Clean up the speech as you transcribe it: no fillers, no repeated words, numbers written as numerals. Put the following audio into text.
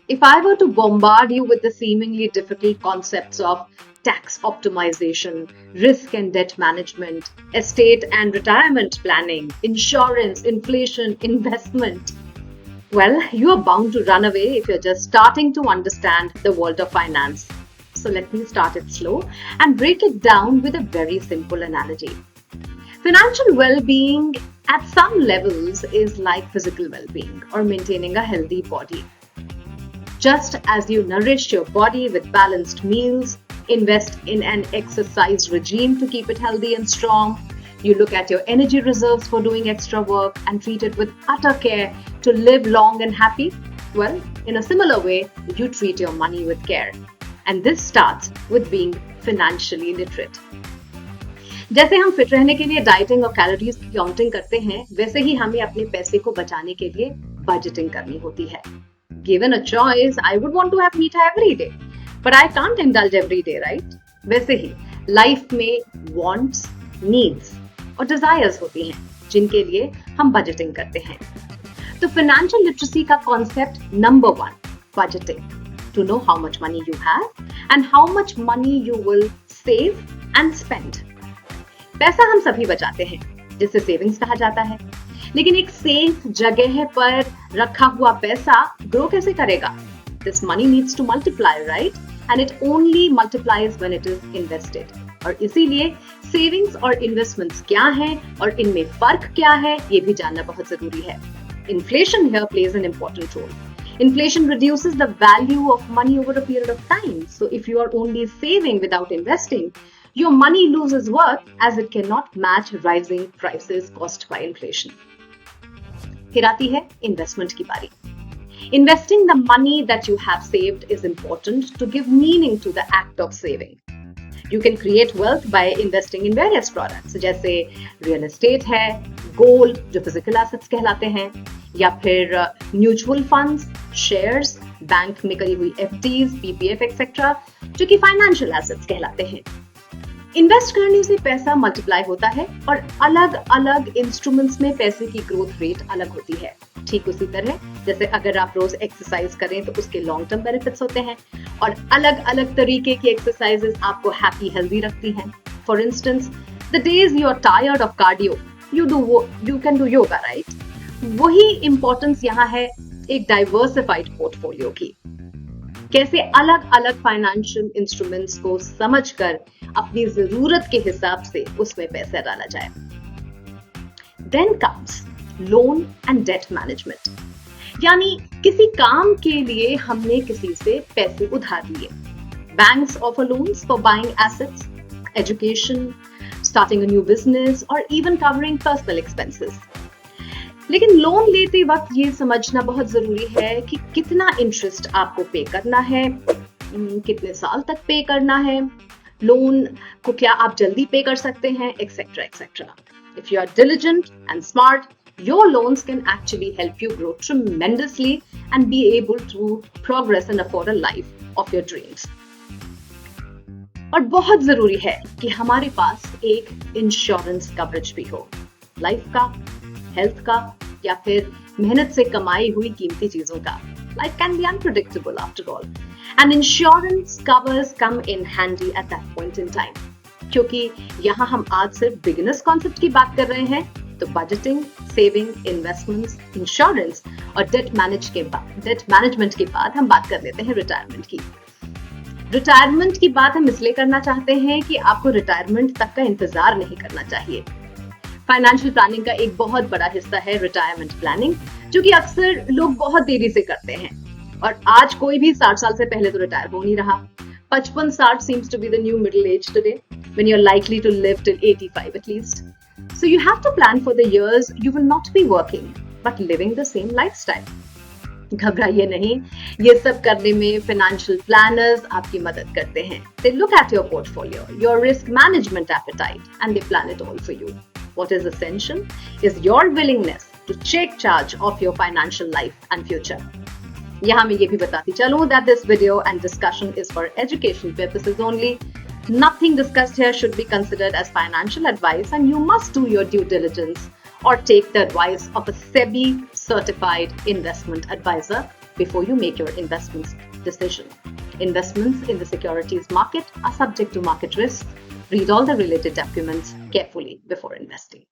If I were to bombard you with the seemingly difficult concepts of tax optimization, risk and debt management, estate and retirement planning, insurance, inflation, investment, well, you are bound to run away if you're just starting to understand the world of finance. So let me start it slow and break it down with a very simple analogy. Financial well-being at some levels is like physical well-being or maintaining a healthy body. Just as you nourish your body with balanced meals, invest in an exercise regime to keep it healthy and strong, you look at your energy reserves for doing extra work and treat it with utter care to live long and happy, well, in a similar way, you treat your money with care. And this starts with being financially literate. जैसे हम fit रहने के लिए dieting और calories की counting करते हैं, वैसे ही हमें अपने पैसे को बचाने के लिए बजटिंग करनी होती है. Given a choice, I would want to have meat every day, but I can't indulge every day, right? वैसे ही लाइफ में wants, needs और desires होती हैं, जिनके लिए हम बजटिंग करते हैं. तो फाइनेंशियल लिटरेसी का concept number 1, budgeting. To know how much money you have and how much money you will save and spend. पैसा हम सभी बचाते हैं, जिसे सेविंग्स कहा जाता है. लेकिन एक सेफ जगह पर रखा हुआ पैसा ग्रो कैसे करेगा? This money needs to multiply, right? And it only multiplies when it is invested. और इसीलिए सेविंग्स और इन्वेस्टमेंट्स क्या हैं और इनमें फर्क क्या है, ये भी जानना बहुत जरूरी है. Inflation here plays an important role. Inflation reduces the value of money over a period of time. So if you are only saving without investing, your money loses worth as it cannot match rising prices caused by inflation. फिर आती है investment की बारी. Investing the money that you have saved is important to give meaning to the act of saving. You can create wealth by investing in various products, जैसे real estate है, gold जो physical assets कहलाते हैं, या फिर mutual funds, shares, bank में करी हुई FDs, PPF एक्सेट्रा, जो कि फाइनेंशियल एसेट्स कहलाते हैं. इन्वेस्ट करने से पैसा मल्टीप्लाई होता है और अलग अलग इंस्ट्रूमेंट्स में पैसे की ग्रोथ रेट अलग होती है. ठीक उसी तरह जैसे अगर आप रोज एक्सरसाइज करें तो उसके लॉन्ग टर्म बेनिफिट्स होते हैं और अलग अलग तरीके की एक्सरसाइजेस आपको हैप्पी हेल्दी रखती हैं. For instance, the days you are tired of cardio, you can do yoga, right? वही इंपॉर्टेंस यहाँ है एक डाइवर्सिफाइड पोर्टफोलियो की. कैसे अलग अलग फाइनेंशियल इंस्ट्रूमेंट्स को समझकर अपनी जरूरत के हिसाब से उसमें पैसा डाला जाए. Then comes loan and debt management, यानी किसी काम के लिए हमने किसी से पैसे उधार लिए. Banks offer loans for buying assets, education, starting a new business और इवन कवरिंग पर्सनल एक्सपेंसेस. लेकिन लोन लेते वक्त ये समझना बहुत जरूरी है कि कितना इंटरेस्ट आपको पे करना है, कितने साल तक पे करना है, लोन को क्या आप जल्दी पे कर सकते हैं, etcetera etcetera. If you are diligent and smart, your loans can actually help you grow tremendously and be able to progress and afford a life of your dreams. और बहुत जरूरी है कि हमारे पास एक इंश्योरेंस कवरेज भी हो, लाइफ का, हेल्थ का या फिर मेहनत से कमाई हुई कीमती चीजों का. Life can be unpredictable after all. And insurance covers come in handy at that point in time. क्योंकि यहाँ हम आज सिर्फ बिगिनर्स कॉन्सेप्ट की बात कर रहे हैं, तो बजटिंग, सेविंग, इन्वेस्टमेंट्स, इंश्योरेंस और डेट मैनेजमेंट के बाद हम बात कर लेते हैं रिटायरमेंट की. रिटायरमेंट की बात हम इसलिए करना चाहते हैं कि आपको रिटायरमेंट तक का इंतजार नहीं करना चाहिए. फाइनेंशियल प्लानिंग का एक बहुत बड़ा हिस्सा है रिटायरमेंट प्लानिंग, जो कि अक्सर लोग बहुत देरी से करते हैं. और आज कोई भी 60 साल से पहले तो रिटायर हो नहीं रहा. 55-60 seems to be the new middle age today, when you're likely to live till 85 at least. So you have to plan for the years you will not be working, but living the same lifestyle. घबराइए नहीं, ये सब करने में financial planners आपकी मदद करते हैं. They look at your portfolio, your risk management appetite, and they plan it all for you. What is essential is your willingness to take charge of your financial life and future. यहाँ मैं ये भी बताती चलूं that this video and discussion is for education purposes only. Nothing discussed here should be considered as financial advice, and you must do your due diligence or take the advice of a SEBI certified investment advisor before you make your investment decision. Investments in the securities market are subject to market risks. Read all the related documents carefully before investing.